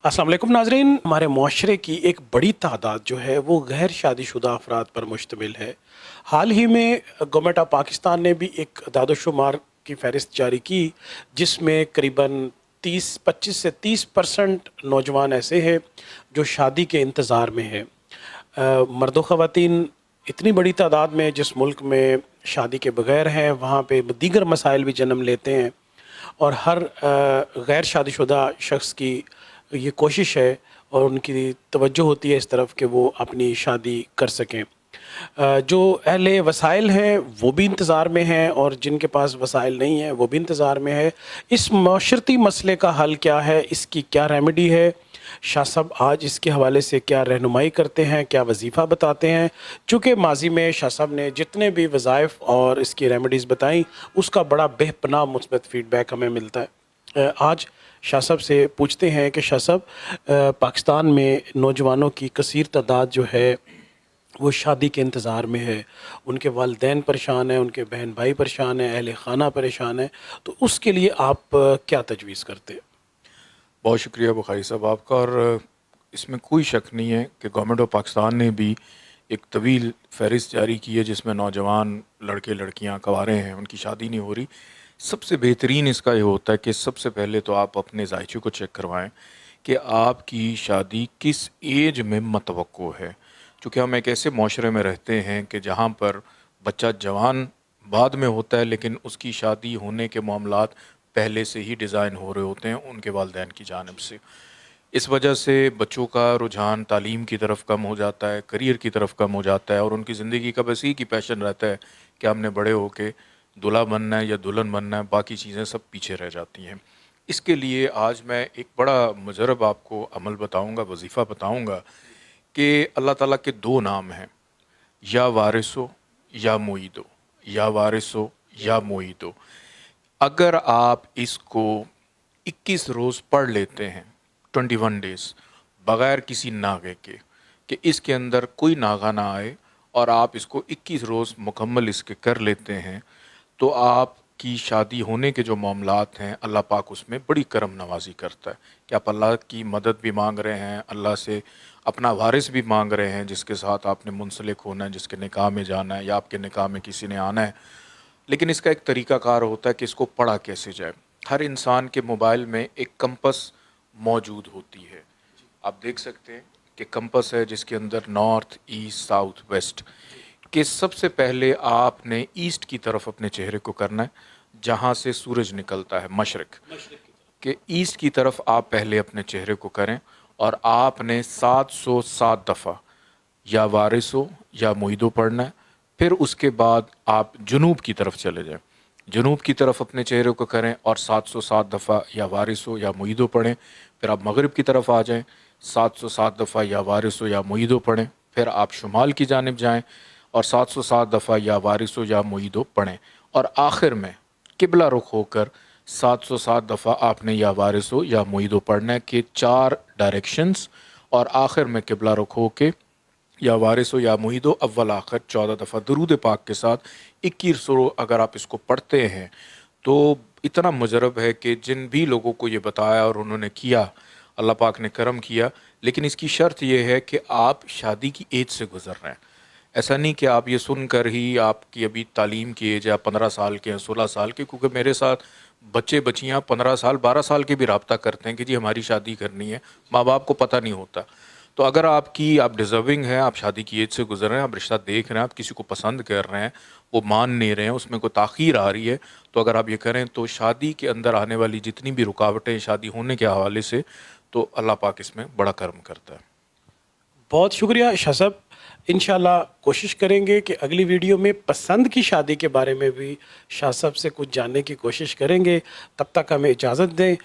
अस्सलाम वालेकुम नाज़रीन, हमारे मुआशरे की एक बड़ी तादाद जो है वो गैर शादीशुदा अफराद पर मुश्तमिल है। हाल ही में गवर्नमेंट ऑफ पाकिस्तान ने भी एक दादोशुमार की फ़हरिस्त जारी की, जिसमें करीबन 25 से 30% नौजवान ऐसे हैं जो शादी के इंतज़ार में हैं। मर्द व ख़वातीन इतनी बड़ी तादाद में जिस मुल्क में शादी के बग़ैर हैं, वहाँ पे दीगर मसाइल भी जन्म लेते हैं और हर गैर शादीशुदा शख्स की ये कोशिश है और उनकी तवज्जो होती है इस तरफ कि वो अपनी शादी कर सकें। जो अहले वसाइल हैं वो भी इंतज़ार में हैं और जिनके पास वसाइल नहीं हैं वो भी इंतज़ार में है। इस माशरती मसले का हल क्या है, इसकी क्या रेमेडी है? शाह साहब आज इसके हवाले से क्या रहनुमाई करते हैं, क्या वजीफ़ा बताते हैं? चूँकि माजी में शाह साहब ने जितने भी वज़ाइफ और इसकी रेमेडीज़ बताई उसका बड़ा बेपनाह मुस्बत फ़ीडबैक हमें मिलता है। आज शाह साहब से पूछते हैं कि शाह साहब, पाकिस्तान में नौजवानों की कसीर तादाद जो है वो शादी के इंतज़ार में है, उनके वालिदैन परेशान हैं, उनके बहन भाई परेशान हैं, अहले ख़ाना परेशान है, तो उसके लिए आप क्या तजवीज़ करते हैं? बहुत शुक्रिया बुखारी साहब आपका। और इसमें कोई शक नहीं है कि गवर्नमेंट ऑफ पाकिस्तान ने भी एक तवील फहरिस्त जारी की है जिसमें नौजवान लड़के लड़कियां कवारे हैं, उनकी शादी नहीं हो रही। सबसे बेहतरीन इसका ये होता है कि सबसे पहले तो आप अपने जायचे को चेक करवाएं कि आपकी शादी किस एज में मतवक्को है। चूँकि हम एक ऐसे माशरे में रहते हैं कि जहाँ पर बच्चा जवान बाद में होता है, लेकिन उसकी शादी होने के मामलात पहले से ही डिज़ाइन हो रहे होते हैं उनके वालिदैन की जानिब से। इस वजह से बच्चों का रुझान तालीम की तरफ कम हो जाता है, करियर की तरफ कम हो जाता है और उनकी ज़िंदगी का बस एक ही पैशन रहता है कि हमने बड़े होके दूल्हा बनना है या दुल्हन बनना है, बाकी चीज़ें सब पीछे रह जाती हैं। इसके लिए आज मैं एक बड़ा मुजरब आपको अमल बताऊँगा, वजीफ़ा बताऊँगा कि अल्लाह ताला के दो नाम हैं, या वारिसो या मुईदो, या वारिसो या मुईदो। अगर आप इसको 21 रोज़ पढ़ लेते हैं, 21 डेज़, बग़ैर किसी नागे के, कि इसके अंदर कोई नागा ना आए, और आप इसको 21 रोज़ मुकम्मल इसके कर लेते हैं, तो आपकी शादी होने के जो मामलात हैं अल्लाह पाक उसमें बड़ी करम नवाजी करता है कि आप अल्लाह की मदद भी मांग रहे हैं, अल्लाह से अपना वारिस भी मांग रहे हैं जिसके साथ आपने मुंसलिक होना है, जिसके निकाह में जाना है या आपके निकाह में किसी ने आना है। लेकिन इसका एक तरीक़ाकार होता है कि इसको पढ़ा कैसे जाए। हर इंसान के मोबाइल में एक कंपस मौजूद होती है, आप देख सकते हैं कि कंपस है जिसके अंदर नॉर्थ, ईस्ट, साउथ, वेस्ट। कि सबसे पहले आपने ईस्ट की तरफ अपने चेहरे को करना है, जहाँ से सूरज निकलता है, मशरिक के ईस्ट की तरफ आप पहले अपने चेहरे को करें और आपने 707 दफ़ा या वारिसो या मुईदो पढ़ना है। फिर उसके बाद आप जुनूब की तरफ चले जाएं, जुनूब की तरफ अपने चेहरे को करें और 707 दफ़ा या वारिसो या मुईदो पढ़ें। फिर आप मगरिब की तरफ आ जाएं, 707 दफ़ा या वारिसो या मुईदो पढ़ें। फिर आप शुमाल की जानिब जाएं और 707 दफ़ा या वारिसो या मुईदो पढ़ें। और आखिर में किबला रुख होकर 707 दफ़ा आपने या वारिसो या मुईदो पढ़ना के 4 डायरेक्शंस, और आखिर में किबला रुख होके या वारिसो या मुईदो अव्वल आखिर 14 दफ़ा दुरूद पाक के साथ 21 रो अगर आप इसको पढ़ते हैं तो इतना मुजरब है कि जिन भी लोगों को ये बताया और उन्होंने किया, अल्लाह पाक ने करम किया। लेकिन इसकी शर्त यह है कि आप शादी की एज से गुज़र रहे हैं। ऐसा नहीं कि आप ये सुनकर ही आपकी अभी तालीम की एज है, 15 साल के हैं, 16 साल के, क्योंकि मेरे साथ बच्चे बच्चियाँ 15 साल 12 साल के भी रब्ता करते हैं कि जी हमारी शादी करनी है, माँ बाप को पता नहीं होता। तो अगर आप डिज़र्विंग हैं, आप शादी की एज से गुजर रहे हैं, आप रिश्ता देख रहे हैं, आप किसी को पसंद कर रहे हैं, वो मान नहीं रहे हैं, उसमें कोई ताख़ीर आ रही है, तो अगर आप ये करें तो शादी के अंदर आने वाली जितनी भी रुकावटें शादी होने के हवाले से, तो अल्लाह पाक इसमें बड़ा करम करता है। बहुत शुक्रिया शाह साहब। इंशाल्लाह कोशिश करेंगे कि अगली वीडियो में पसंद की शादी के बारे में भी शाह साहब से कुछ जानने की कोशिश करेंगे। तब तक हमें इजाज़त दें।